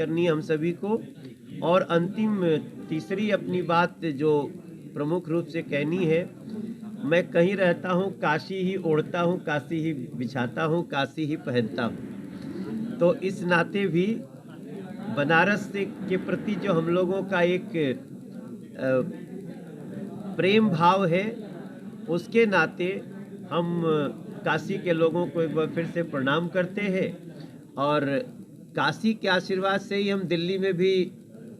करनी है हम सभी को। और अंतिम तीसरी अपनी बात जो प्रमुख रूप से कहनी है, मैं कहीं रहता हूँ काशी ही ओढ़ता हूँ, काशी ही बिछाता हूँ, काशी ही पहनता हूँ। तो इस नाते भी बनारस के प्रति जो हम लोगों का एक प्रेम भाव है, उसके नाते हम काशी के लोगों को एक बार फिर से प्रणाम करते हैं। और काशी के आशीर्वाद से ही हम दिल्ली में भी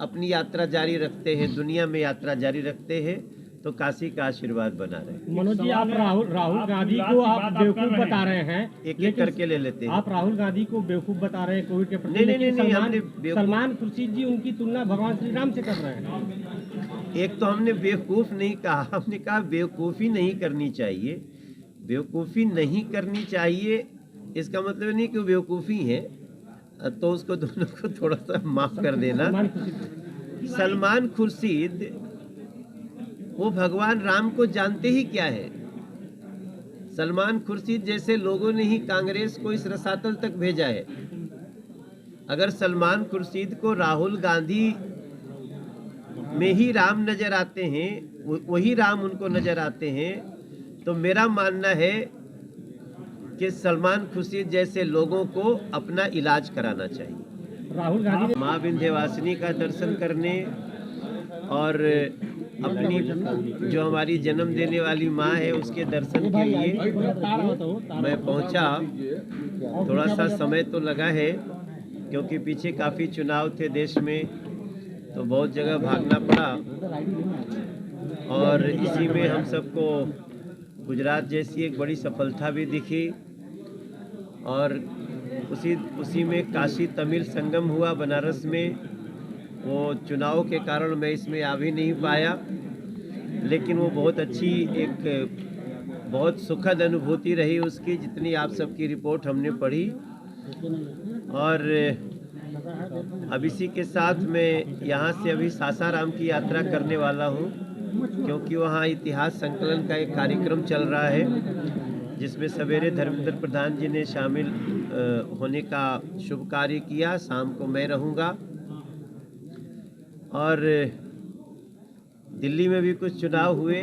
अपनी यात्रा जारी रखते हैं, दुनिया में यात्रा जारी रखते हैं। तो काशी का आशीर्वाद बना रहे। मनोज जी, आप राहुल गांधी को आप बेवकूफ बता रहे हैं, एक करके ले लेते हैं। आप राहुल गांधी को बेवकूफ बता रहे हैं कोविड के प्रति। नहीं, सलमान खुर्शीद जी उनकी तुलना भगवान श्री राम से कर रहे हैं। एक तो हमने बेवकूफ नहीं कहा, हमने कहा बेवकूफ़ी नहीं करनी चाहिए। बेवकूफ़ी नहीं करनी चाहिए इसका मतलब नहीं कि वो बेवकूफ़ी है, तो उसको दोनों को थोड़ा सा माफ कर देना। सलमान खुर्शीद वो भगवान राम को जानते ही क्या है। सलमान खुर्शीद जैसे लोगों ने ही कांग्रेस को इस रसातल तक भेजा है। अगर सलमान खुर्शीद को राहुल गांधी में ही राम नजर आते हैं, वही राम उनको नजर आते हैं, तो मेरा मानना है कि सलमान खुर्शीद जैसे लोगों को अपना इलाज कराना चाहिए। राहुल गांधी माँ विंध्यवासिनी का दर्शन करने और अपनी जो हमारी जन्म देने वाली माँ है उसके दर्शन के लिए मैं पहुंचा। थोड़ा सा समय तो लगा है क्योंकि पीछे काफ़ी चुनाव थे देश में, तो बहुत जगह भागना पड़ा। और इसी में हम सबको गुजरात जैसी एक बड़ी सफलता भी दिखी। और उसी में काशी तमिल संगम हुआ बनारस में। वो चुनाव के कारण मैं इसमें आ भी नहीं पाया, लेकिन वो बहुत अच्छी एक बहुत सुखद अनुभूति रही उसकी, जितनी आप सबकी रिपोर्ट हमने पढ़ी। और अब इसी के साथ मैं यहाँ से अभी सासाराम की यात्रा करने वाला हूँ, क्योंकि वहाँ इतिहास संकलन का एक कार्यक्रम चल रहा है, जिसमें सवेरे धर्मेंद्र प्रधान जी ने शामिल होने का शुभ कार्य किया। शाम को मैं रहूँगा। और दिल्ली में भी कुछ चुनाव हुए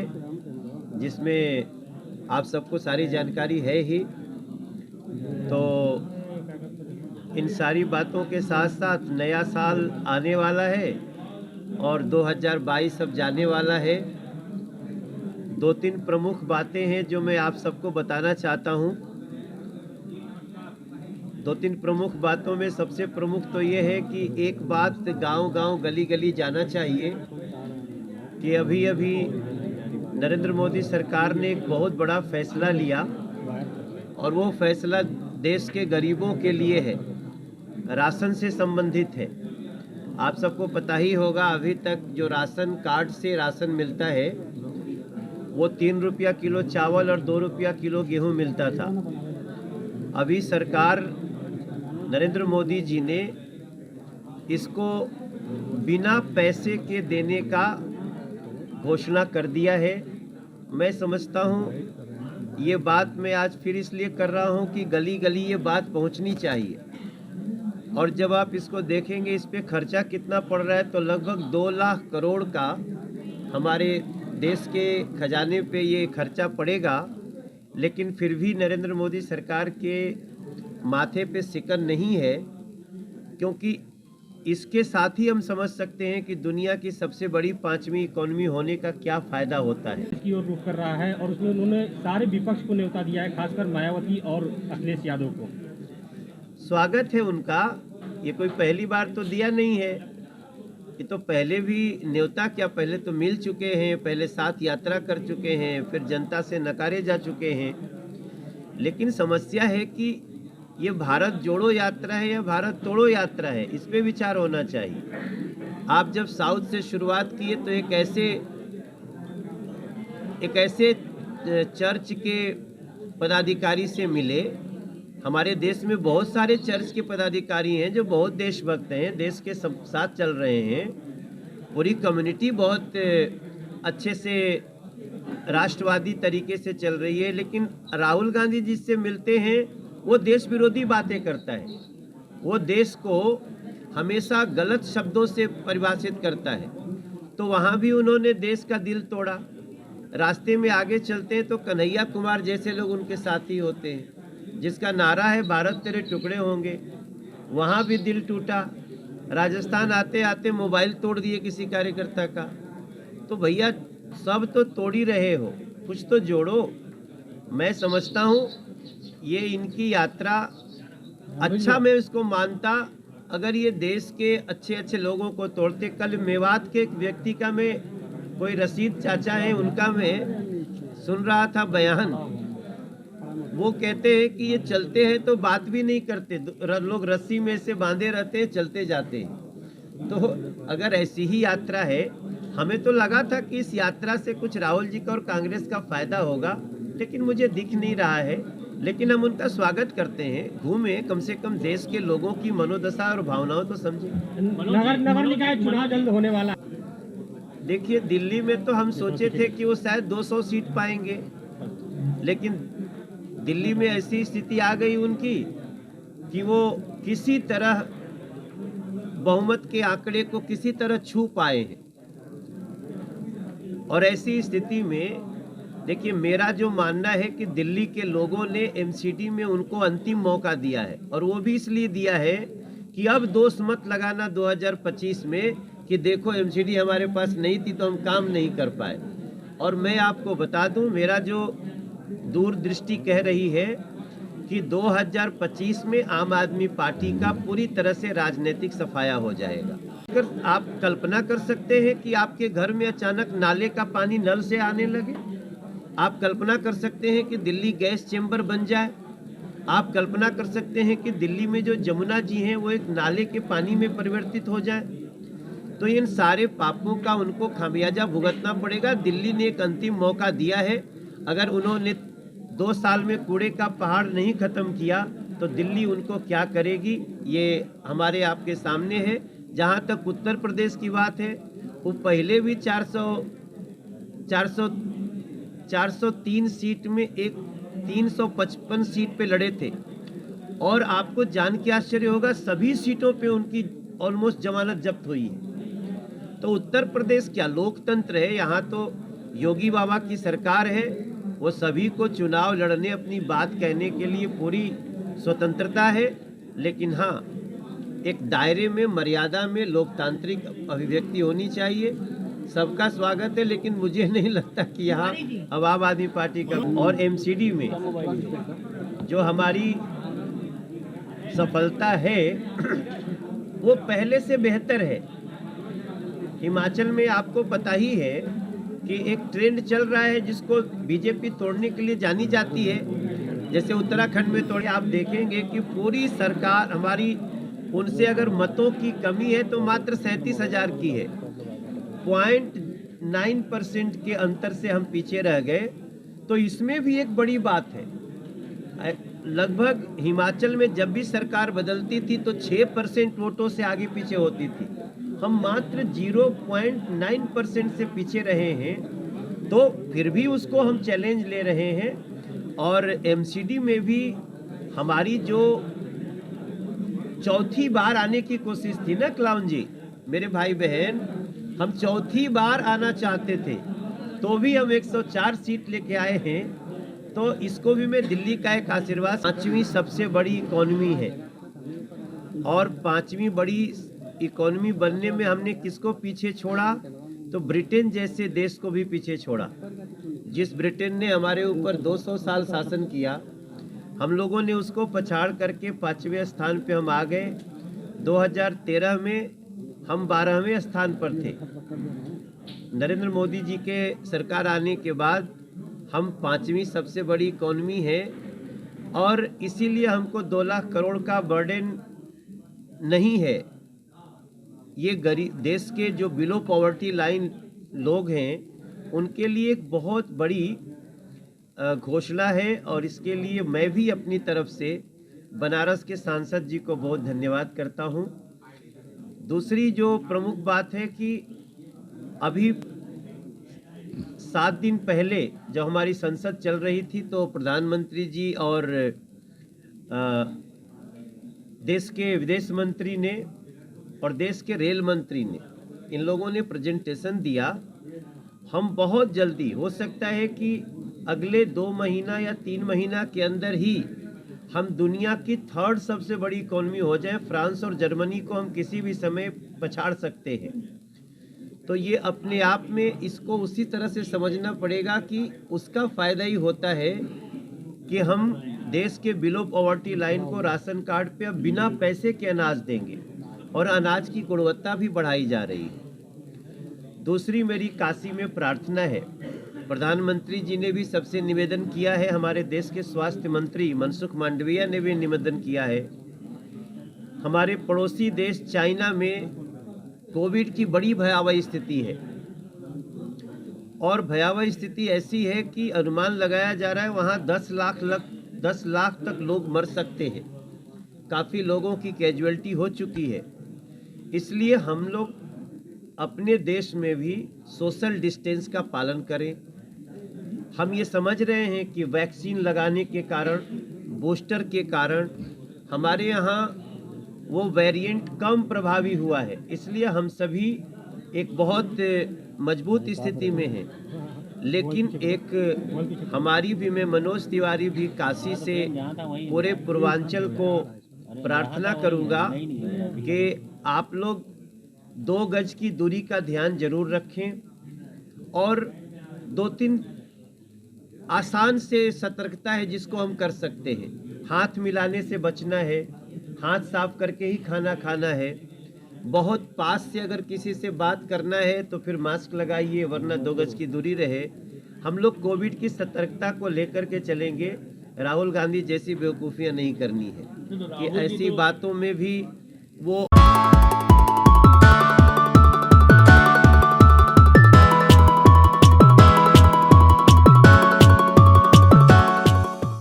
जिसमें आप सबको सारी जानकारी है ही। तो इन सारी बातों के साथ साथ नया साल आने वाला है और 2022 अब जाने वाला है। 2-3 प्रमुख बातें हैं जो मैं आप सबको बताना चाहता हूँ। 2-3 प्रमुख बातों में सबसे प्रमुख तो ये है कि एक बात गांव-गांव गली-गली जाना चाहिए कि अभी नरेंद्र मोदी सरकार ने एक बहुत बड़ा फैसला लिया, और वो फैसला देश के गरीबों के लिए है, राशन से संबंधित है। आप सबको पता ही होगा, अभी तक जो राशन कार्ड से राशन मिलता है वो 3 रुपया किलो चावल और 2 रुपया किलो गेहूँ मिलता था। अभी सरकार नरेंद्र मोदी जी ने इसको बिना पैसे के देने का घोषणा कर दिया है। मैं समझता हूँ ये बात मैं आज फिर इसलिए कर रहा हूँ कि गली गली ये बात पहुँचनी चाहिए। और जब आप इसको देखेंगे इस पे खर्चा कितना पड़ रहा है, तो लगभग 2 लाख करोड़ का हमारे देश के खजाने पे ये खर्चा पड़ेगा। लेकिन फिर भी नरेंद्र मोदी सरकार के माथे पे सिकन नहीं है, क्योंकि इसके साथ ही हम समझ सकते हैं कि दुनिया की सबसे बड़ी 5वीं इकोनॉमी होने का क्या फ़ायदा होता है। इसकी ओर रुख कर रहा है और उसमें उन्होंने सारे विपक्ष को न्योता दिया है, खासकर मायावती और अखिलेश यादव को। स्वागत है उनका, ये कोई पहली बार तो दिया नहीं है, ये तो पहले भी न्योता क्या, पहले तो मिल चुके हैं, पहले साथ यात्रा कर चुके हैं, फिर जनता से नकारे जा चुके हैं। लेकिन समस्या है कि ये भारत जोड़ो यात्रा है या भारत तोड़ो यात्रा है, इस पे विचार होना चाहिए। आप जब साउथ से शुरुआत किए तो एक ऐसे चर्च के पदाधिकारी से मिले। हमारे देश में बहुत सारे चर्च के पदाधिकारी हैं जो बहुत देशभक्त हैं, देश के साथ चल रहे हैं। पूरी कम्युनिटी बहुत अच्छे से राष्ट्रवादी तरीके से चल रही है। लेकिन राहुल गांधी जिससे मिलते हैं वो देश विरोधी बातें करता है। वो देश को हमेशा गलत शब्दों से परिभाषित करता है। तो वहाँ भी उन्होंने देश का दिल तोड़ा। रास्ते में आगे चलते हैं तो कन्हैया कुमार जैसे लोग उनके साथी होते हैं, जिसका नारा है भारत तेरे टुकड़े होंगे, वहाँ भी दिल टूटा। राजस्थान आते आते मोबाइल तोड़ दिए किसी कार्यकर्ता का। तो भैया सब तो तोड़ ही रहे हो, कुछ तो जोड़ो। मैं समझता हूँ ये इनकी यात्रा अच्छा, मैं इसको मानता अगर ये देश के अच्छे अच्छे लोगों को तोड़ते। कल मेवात के एक व्यक्ति का, मैं कोई रशीद चाचा है उनका मैं सुन रहा था बयान, वो कहते हैं कि ये चलते हैं तो बात भी नहीं करते, लोग रस्सी में से बांधे रहते हैं, चलते जाते हैं। तो अगर ऐसी ही यात्रा है, हमें तो लगा था कि इस यात्रा से कुछ राहुल जी का और कांग्रेस का फायदा होगा, लेकिन मुझे दिख नहीं रहा है। लेकिन हम उनका स्वागत करते हैं, घूमे, कम से कम देश के लोगों की मनोदशा और भावनाओं तो समझे। नगर निकाय चुनाव जल्द होने वाला। देखिए, दिल्ली में तो हम सोचे थे कि वो शायद 200 सीट पाएंगे, लेकिन दिल्ली में ऐसी स्थिति आ गई उनकी कि वो किसी तरह बहुमत के आंकड़े को किसी तरह छू पाए हैं। और ऐसी स्थिति में देखिए, मेरा जो मानना है कि दिल्ली के लोगों ने एमसीडी में उनको अंतिम मौका दिया है, और वो भी इसलिए दिया है कि अब दोष मत लगाना 2025 में कि देखो एमसीडी हमारे पास नहीं थी तो हम काम नहीं कर पाए। और मैं आपको बता दूं, मेरा जो दूरदृष्टि कह रही है कि 2025 में आम आदमी पार्टी का पूरी तरह से राजनीतिक सफाया हो जाएगा। अगर आप कल्पना कर सकते हैं कि आपके घर में अचानक नाले का पानी नल से आने लगे, आप कल्पना कर सकते हैं कि दिल्ली गैस चेंबर बन जाए, आप कल्पना कर सकते हैं कि दिल्ली में जो जमुना जी हैं वो एक नाले के पानी में परिवर्तित हो जाए, तो इन सारे पापों का उनको खामियाजा भुगतना पड़ेगा। दिल्ली ने एक अंतिम मौका दिया है, अगर उन्होंने 2 साल में कूड़े का पहाड़ नहीं खत्म किया तो दिल्ली उनको क्या करेगी, ये हमारे आपके सामने है। जहाँ तक उत्तर प्रदेश की बात है, वो पहले भी 403 सीट में एक 355 सीट पे लड़े थे, और आपको जान के आश्चर्य होगा सभी सीटों पे उनकी ऑलमोस्ट जमानत जब्त हुई है। तो उत्तर प्रदेश क्या लोकतंत्र है, यहाँ तो योगी बाबा की सरकार है, वो सभी को चुनाव लड़ने, अपनी बात कहने के लिए पूरी स्वतंत्रता है। लेकिन हाँ, एक दायरे में, मर्यादा में लोकतांत्रिक अभिव्यक्ति होनी चाहिए। सबका स्वागत है, लेकिन मुझे नहीं लगता कि यहाँ अब आम आदमी पार्टी का और एमसीडी में जो हमारी सफलता है वो पहले से बेहतर है। हिमाचल में आपको पता ही है कि एक ट्रेंड चल रहा है जिसको बीजेपी तोड़ने के लिए जानी जाती है। जैसे उत्तराखंड में तोड़े, आप देखेंगे कि पूरी सरकार हमारी, उनसे अगर मतों की कमी है तो मात्र 37,000 की है, 0.9% के अंतर से हम पीछे रह गए। तो इसमें भी एक बड़ी बात है, लगभग हिमाचल में जब भी सरकार बदलती थी तो 6% वोटों से आगे पीछे होती थी, हम मात्र 0.9% से पीछे रहे हैं। तो फिर भी उसको हम चैलेंज ले रहे हैं। और एमसीडी में भी हमारी जो चौथी बार आने की कोशिश थी ना क्लाउन जी, मेरे भाई बहन, हम चौथी बार आना चाहते थे, तो भी हम 104 सीट लेके आए हैं। तो इसको भी मैं दिल्ली का एक आशीर्वाद। 5वीं सबसे बड़ी इकोनॉमी है, और 5वीं बड़ी इकोनॉमी बनने में हमने किसको पीछे छोड़ा, तो ब्रिटेन जैसे देश को भी पीछे छोड़ा। जिस ब्रिटेन ने हमारे ऊपर 200 साल शासन किया, हम लोगों ने उसको पछाड़ करके 5वें स्थान पे हम आ गए। 2013 में हम 12वें स्थान पर थे। नरेंद्र मोदी जी के सरकार आने के बाद हम 5वीं सबसे बड़ी इकोनॉमी है, और इसीलिए हमको 2 लाख करोड़ का बर्डन नहीं है। ये गरीब देश के जो बिलो पॉवर्टी लाइन लोग हैं उनके लिए एक बहुत बड़ी घोषणा है, और इसके लिए मैं भी अपनी तरफ से बनारस के सांसद जी को बहुत धन्यवाद करता हूं। दूसरी जो प्रमुख बात है कि अभी 7 दिन पहले जब हमारी संसद चल रही थी तो प्रधानमंत्री जी और देश के विदेश मंत्री ने और देश के रेल मंत्री ने, इन लोगों ने प्रेजेंटेशन दिया। हम बहुत जल्दी, हो सकता है कि अगले 2 महीना या 3 महीना के अंदर ही हम दुनिया की 3rd सबसे बड़ी इकोनॉमी हो जाए। फ्रांस और जर्मनी को हम किसी भी समय पछाड़ सकते हैं। तो ये अपने आप में इसको उसी तरह से समझना पड़ेगा कि उसका फ़ायदा ही होता है कि हम देश के बिलो पॉवर्टी लाइन को राशन कार्ड पे अब बिना पैसे के अनाज देंगे और अनाज की गुणवत्ता भी बढ़ाई जा रही है। दूसरी मेरी काशी में प्रार्थना है, प्रधानमंत्री जी ने भी सबसे निवेदन किया है, हमारे देश के स्वास्थ्य मंत्री मनसुख मांडविया ने भी निवेदन किया है। हमारे पड़ोसी देश चाइना में कोविड की बड़ी भयावह स्थिति है और भयावह स्थिति ऐसी है कि अनुमान लगाया जा रहा है वहाँ 10 लाख तक लोग मर सकते हैं। काफ़ी लोगों की कैजुअलिटी हो चुकी है। इसलिए हम लोग अपने देश में भी सोशल डिस्टेंस का पालन करें। हम ये समझ रहे हैं कि वैक्सीन लगाने के कारण, बूस्टर के कारण हमारे यहाँ वो वेरिएंट कम प्रभावी हुआ है। इसलिए हम सभी एक बहुत मजबूत स्थिति में हैं। लेकिन एक हमारी भी, मैं मनोज तिवारी भी काशी से पूरे पूर्वांचल को प्रार्थना करूंगा कि आप लोग 2 गज की दूरी का ध्यान जरूर रखें और 2-3 आसान से सतर्कता है जिसको हम कर सकते हैं। हाथ मिलाने से बचना है, हाथ साफ करके ही खाना खाना है। बहुत पास से अगर किसी से बात करना है तो फिर मास्क लगाइए, वरना 2 गज की दूरी रहे। हम लोग कोविड की सतर्कता को लेकर के चलेंगे। राहुल गांधी जैसी बेवकूफ़ियाँ नहीं करनी है कि ऐसी बातों में भी वो